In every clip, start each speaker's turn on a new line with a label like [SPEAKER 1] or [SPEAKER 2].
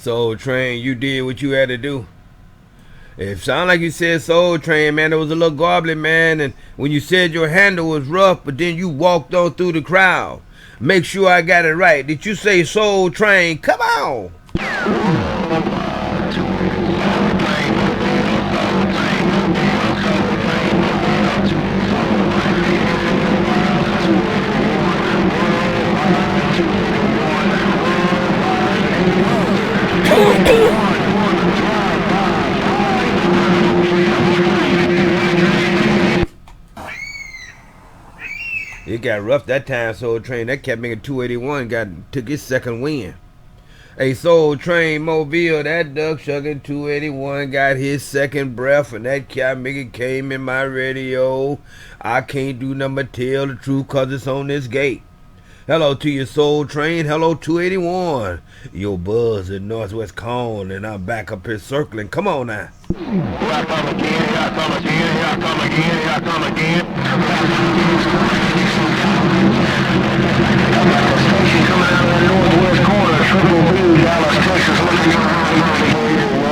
[SPEAKER 1] Soul Train, you did what you had to do. It sounded like you said Soul Train, man. It was a little garbly, man. And when you said your handle was rough, but then you walked on through the crowd. Make sure I got it right. Did you say Soul Train? Come on. It got rough that time, Soul Train. That kept making 281 took his second win. Hey, Soul Train Mobile, that duck shucking 281 got his second breath, and that cat nigga came in my radio. I can't do nothing but tell the truth cause it's on this gate. Hello to your Soul Train. Hello 281. Your buzz in Northwest Cone, and I'm back up here circling. Come on now. Here I come again, here I come again, here I come again, here I come again. Coming out of the northwest corner, Triple B, Dallas, Texas, looking at 281.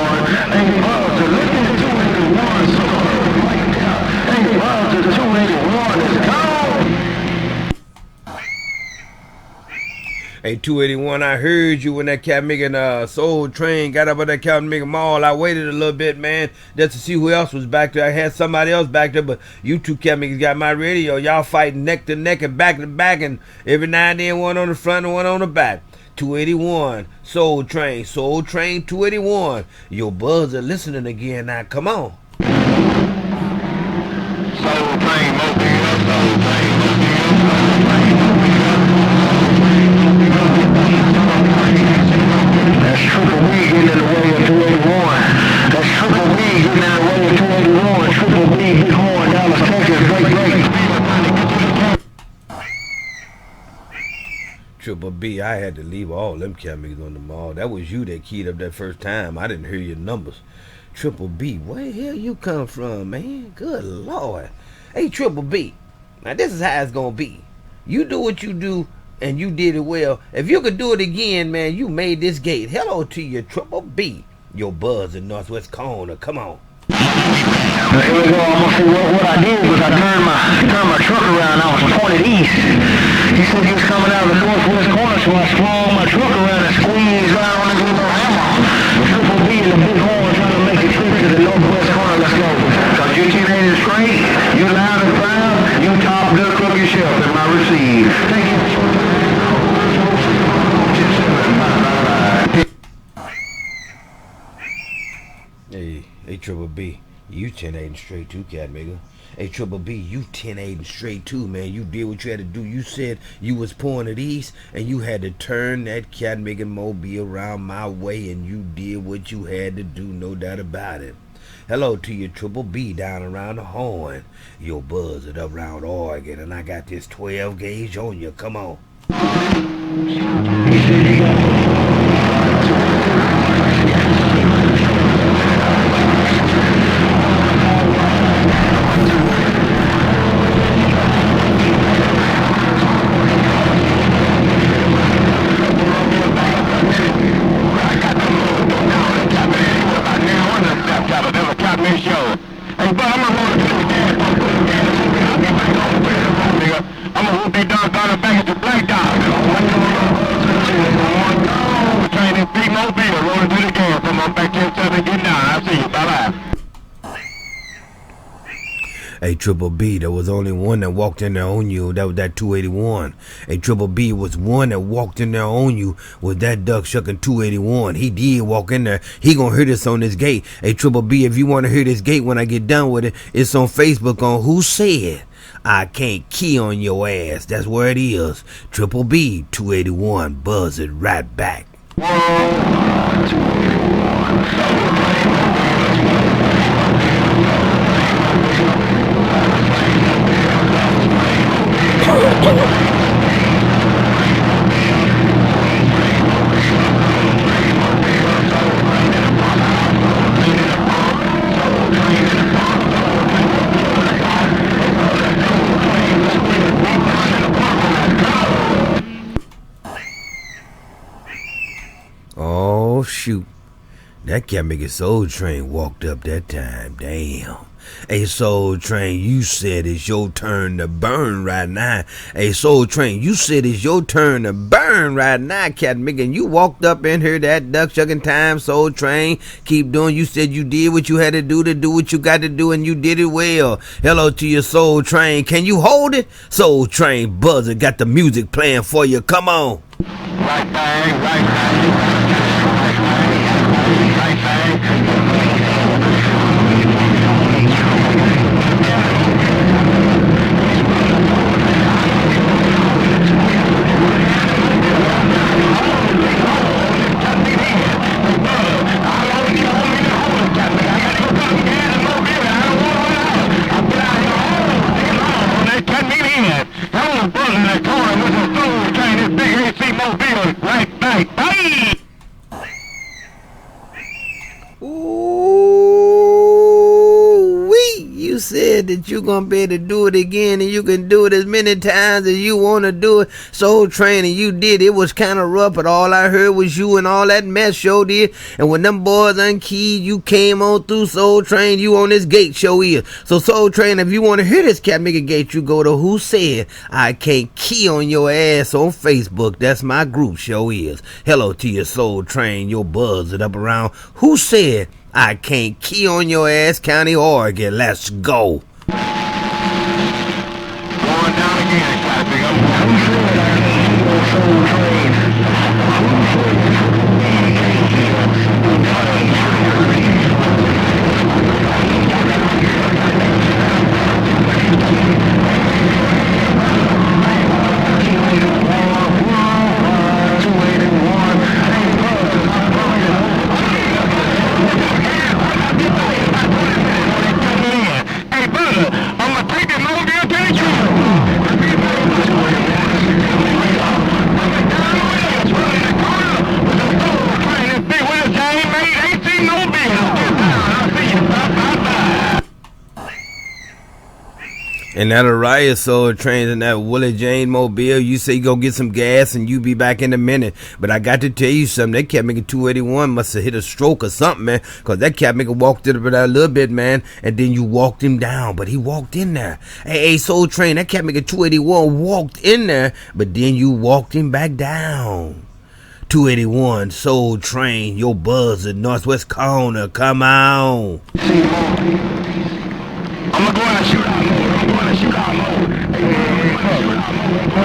[SPEAKER 1] Hey, buzz, looking at 281, so right there. Hey, buzz, the 281 is gone. Hey, 281, I heard you when that cat making Soul Train got up at that cat making mall. I waited a little bit, man, just to see who else was back there. I had somebody else back there, but you two cat makers got my radio. Y'all fighting neck to neck and back to back, and every now and then one on the front and one on the back. 281, Soul Train 281. Your buzz are listening again now. Come on. Soul Train, Mobile, Soul Train, That's Triple B getting in the way of 281. That's Triple B getting in the way of 281. Triple B, Big Horn, Dallas, Texas, great. Triple B, I had to leave all them cameras on the mall. That was you that keyed up that first time. I didn't hear your numbers. Triple B, where the hell you come from, man? Good Lord. Hey, Triple B, now this is how it's gonna be. You do what you do, and you did it well. If you could do it again, man, you made this gate. Hello to you, Triple B. Your buzz in Northwest Corner. Come on. Here we go. I'm gonna see what I did was I turned my truck around. I was pointed east. He said he was coming out of the northwest corner, so I swung my truck around and squeezed right on his little hammer. Triple B and the Big Horn trying to make a trip to the northwest corner. Let's go. Cause you 1080 straight, you loud and proud, you top duck up yourself in my receive. Thank you. Hey, Triple B, you 10-8 straight too, cat nigga. Hey, Triple B, you 10-8 straight too, man. You did what you had to do. You said you was pointed east, and you had to turn that cat nigga mobile around my way, and you did what you had to do, no doubt about it. Hello to your Triple B down around the horn. Your buzz it up around Oregon, and I got this 12 gauge on you. Come on. Hey, Triple B, there was only one that walked in there on you. That was that 281. Hey, Triple B was one that walked in there on you with that duck shucking 281. He did walk in there. He gonna hear this on this gate. Hey, Triple B, if you want to hear this gate when I get done with it, it's on Facebook on Who Said I Can't Key on Your Ass. That's where it is. Triple B 281. Buzz it right back. shoot. That cat make a Soul Train walked up that time. Damn. Hey, Soul Train, you said it's your turn to burn right now. Hey, Soul Train, you said it's your turn to burn right now, Cat Mick. You walked up in here that duck shucking time, Soul Train. Keep doing. You said you did what you had to do what you got to do, and you did it well. Hello to your Soul Train. Can you hold it? Soul Train buzzer got the music playing for you. Come on.
[SPEAKER 2] Right bang, right bang, right bang, right bang.
[SPEAKER 1] You said that you're going to be able to do it again, and you can do it as many times as you want to do it. Soul Train, and you did. It was kind of rough, but all I heard was you and all that mess show did. And when them boys unkeyed, you came on through Soul Train. You on this gate show is. So Soul Train, if you want to hear this Cat Mick Gate, you go to Who Said I Can't Key on Your Ass on Facebook. That's my group show is. Hello to your Soul Train, your buzz it up around Who Said I Can't Key on Your Ass, County, Oregon. Let's go.
[SPEAKER 2] Going down again, Cat Mick. Who said I can't key on Soul Train?
[SPEAKER 1] And that Araya Soul Train and that Willie Jane Mobile, you say you go get some gas and you be back in a minute. But I got to tell you something, that Cat Mick 281 must have hit a stroke or something, man. Because that Cat Mick walked it about a little bit, man. And then you walked him down, but he walked in there. Hey, Soul Train, that Cat Mick 281 walked in there, but then you walked him back down. 281 Soul Train, your buzz at Northwest Corner, come on.
[SPEAKER 2] I'm gonna go out and shoot out mode. I'm going to shoot out mode. I'm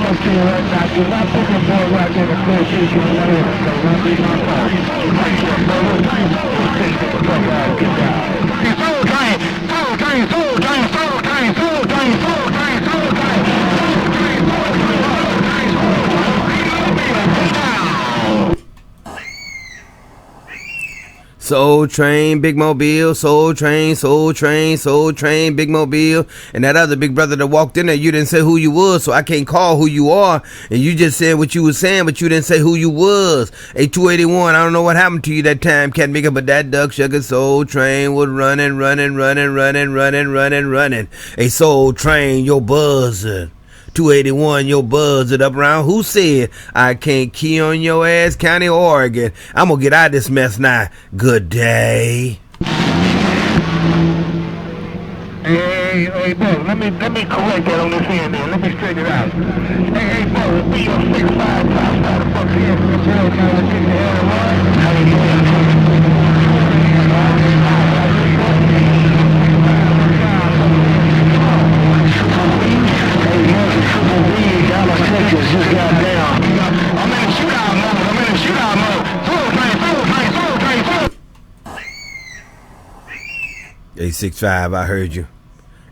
[SPEAKER 2] gonna see you right now. Do not put your boy right in the close shoot you in. So run me my phone. Get down. Soul Train, Soul Train, Soul Train, Soul Train, Soul Train, Soul Train, Soul Train.
[SPEAKER 1] Soul Train, Big Mobile, Soul Train, Soul Train, Soul Train, Big Mobile. And that other big brother that walked in there, you didn't say who you was, so I can't call who you are. And you just said what you was saying, but you didn't say who you was. Hey, 281, I don't know what happened to you that time, Cat Mick, but that duck sugar Soul Train was running. Hey, Soul Train, your buzzer. 281, your buzz it up around Who Said I Can't Key on Your Ass, County, Oregon. I'm gonna get out of this mess now. Good day.
[SPEAKER 2] Hey, Buzz, let me correct that on this end there. Let me straighten it out. Hey, Buzz, be your 6'5" outside of Buckeye from the tail kind of kick the head of one. How you doing? Just got down. I'm in the shootout mode. Soul Train.
[SPEAKER 1] Hey, 6'5", I heard you.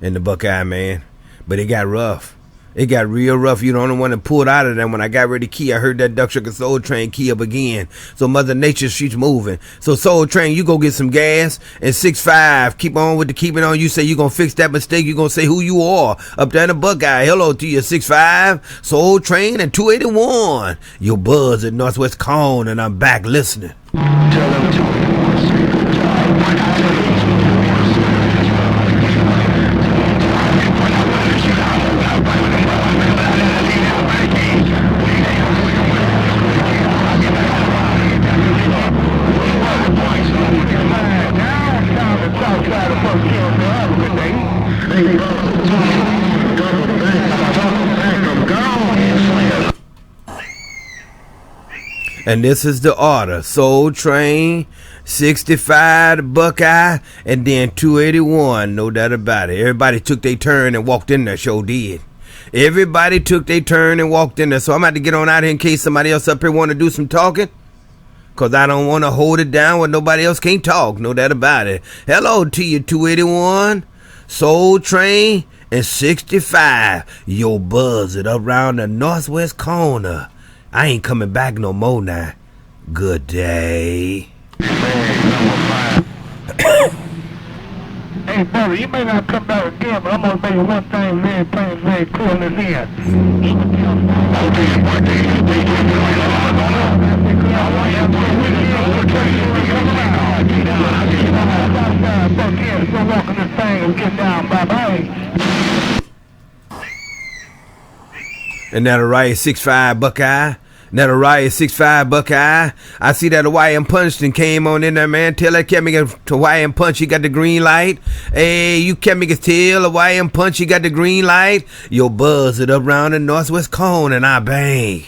[SPEAKER 1] In the Buckeye, man. But it got rough. It got real rough. You're the only one that pulled out of them. When I got ready to key, I heard that Duck Sugar Soul Train key up again. So Mother Nature, she's moving. So Soul Train, you go get some gas. And 6'5", keep on with the keeping on. You say you're going to fix that mistake. You're going to say who you are. Up there in the Buckeye. Hello to you, 6'5", Soul Train, and 281. Your buzz at Northwest Cone, and I'm back listening. And this is the order. Soul Train, 65 to Buckeye, and then 281. No doubt about it. Everybody took their turn and walked in there. Sure did. Everybody took their turn and walked in there. So I'm about to get on out here in case somebody else up here want to do some talking. Because I don't want to hold it down when nobody else can't talk. No doubt about it. Hello to you, 281, Soul Train, and 65. Yo, buzz it around the northwest corner. I ain't coming back no more now. Good day.
[SPEAKER 2] Hey, brother, you may not come back again, but I'm going to tell you one thing very plain, very clear in this end. Go walking this thing and get down, bye-bye.
[SPEAKER 1] And that'll right 6'5" Buckeye. That'll right 6'5" Buckeye. I see that Hawaiian Punch and came on in there, man. Tell that cat me to Hawaiian Punch, he got the green light. Hey, you cat me can tell Hawaiian Punch, he got the green light. Yo, buzz it up round the northwest cone and I bang.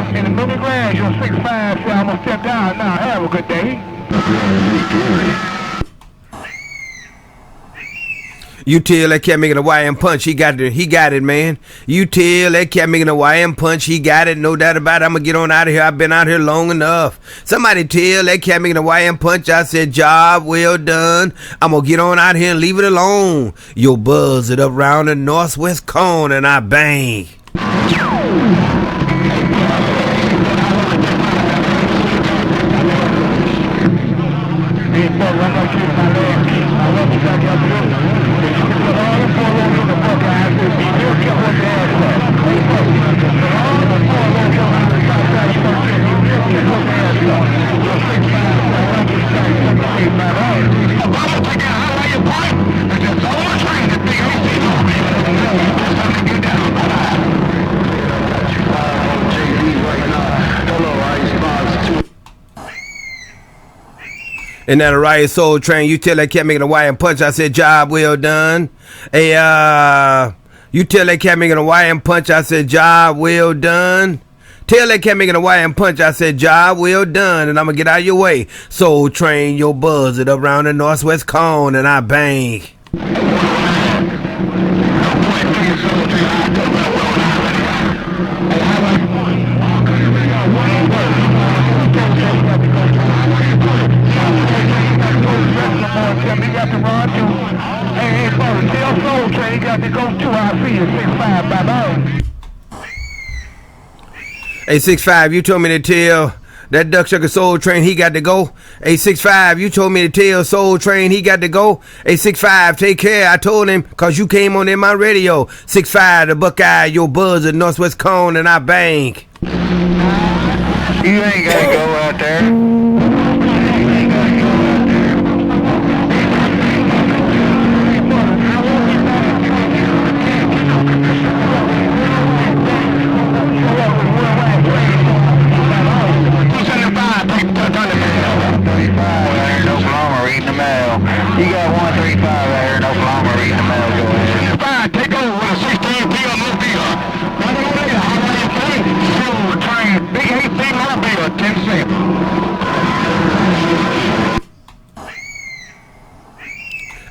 [SPEAKER 2] In the middle grass, you're 6'5", so I'm gonna step down now. Have a good day.
[SPEAKER 1] You tell that cat making a Hawaiian Punch, he got it, man. You tell that cat making a Hawaiian Punch, he got it, no doubt about it. I'm gonna get on out of here. I've been out here long enough. Somebody tell that cat making a Hawaiian Punch, I said, job well done. I'm gonna get on out here and leave it alone. Yo, buzz it up round the northwest cone and I bang. And that riot Soul Train, you tell that cat making a Hawaiian Punch, I said, job well done. Hey, you tell that cat making a Hawaiian Punch, I said, job well done. Tell that cat making a Hawaiian Punch, I said, job well done. And I'm gonna get out of your way. Soul Train, yo, buzz it up around the northwest cone and I bang. Hey, 6'5", you told me to tell that Duck Sugar Soul Train he got to go. Hey, 6'5", you told me to tell Soul Train he got to go. Hey, 6'5", take care. I told him because you came on in my radio. 6'5", the Buckeye, your buzz at Northwest Cone and I bang.
[SPEAKER 2] You ain't gotta go out there. You got 135 there, no problem reading the mail, go ahead. 65, take over with a 16 bill, no bill. Nothing on there, how about you think? Soul Train, big 18 more bill, 10 cents.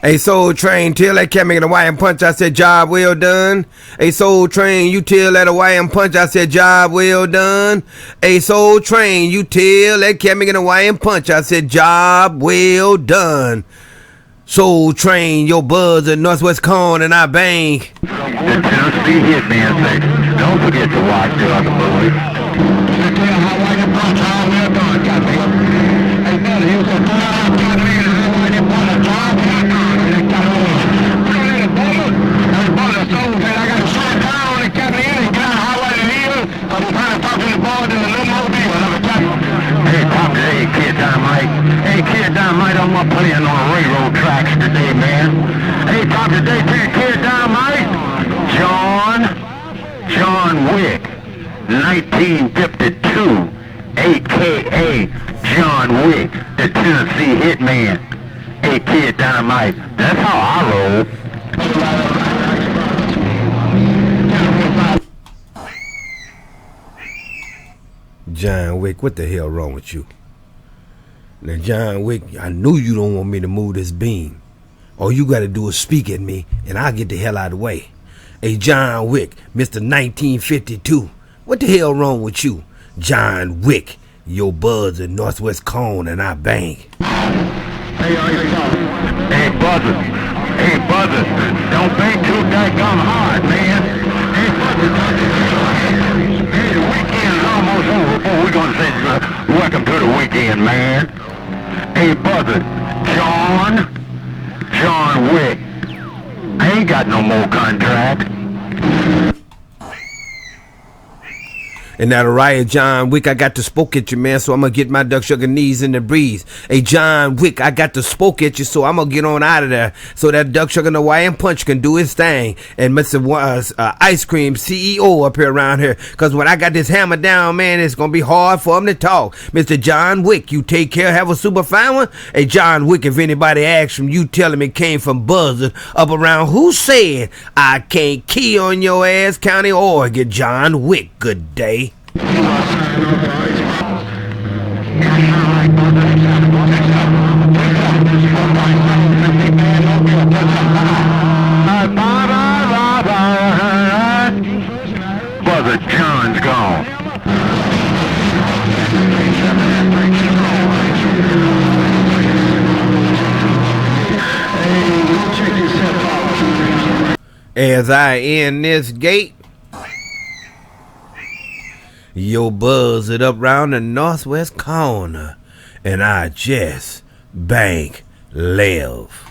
[SPEAKER 1] Hey, Soul Train, tell that cat making a Hawaiian Punch, I said, job well done. Hey, Soul Train, you tell that Hawaiian Punch, I said, job well done. Hey, Soul Train, you tell that cat making a Hawaiian Punch, I said, job well done. Soul Train, your buzz at Northwest Corn and I bang.
[SPEAKER 2] The Tennessee Hitman section. Don't forget to watch the other boys. Tell Hawaiian Punch all well done, goddamn. Hey, man, he was a job, goddamn, Hawaiian Punch, a job well done. I got to shut it down and got me in and got Hawaiian Hill. I'm trying to talk to the boys in the little mobile. Hey, I'm up playing on the railroad tracks today, man. Hey, talk today to the kid Dynamite. John Wick, 1952, a.k.a. John Wick, the Tennessee Hitman. Hey, kid Dynamite, that's how I roll.
[SPEAKER 1] John Wick, what the hell wrong with you? Now, John Wick, I knew you don't want me to move this beam. All you gotta do is speak at me, and I'll get the hell out of the way. Hey, John Wick, Mr. 1952, what the hell wrong with you? John Wick, your buds in Northwest Cone, and I bang.
[SPEAKER 2] Hey, Buzzard, don't bang too daggone hard, man. Hey, Buzzard, hey, the weekend's almost over. Oh, we're gonna say welcome to the weekend, man. Hey, Buzzard, John Wick, I ain't got no more contract.
[SPEAKER 1] And now the riot, John Wick, I got to spoke at you, man, so I'm going to get my duck sugar knees in the breeze. Hey, John Wick, I got to spoke at you, so I'm going to get on out of there so that duck sugar Hawaiian punch can do his thing. And Mr. Ice Cream CEO up here around here, because when I got this hammer down, man, it's going to be hard for him to talk. Mr. John Wick, you take care, have a super fine one. Hey, John Wick, if anybody asks him, you tell him it came from Buzzard up around who said I can't key on your ass, County Oregon. John Wick, good day.
[SPEAKER 2] Brother John's gone.
[SPEAKER 1] As I end this gate, your buzz it up round the northwest corner, and I just bank live.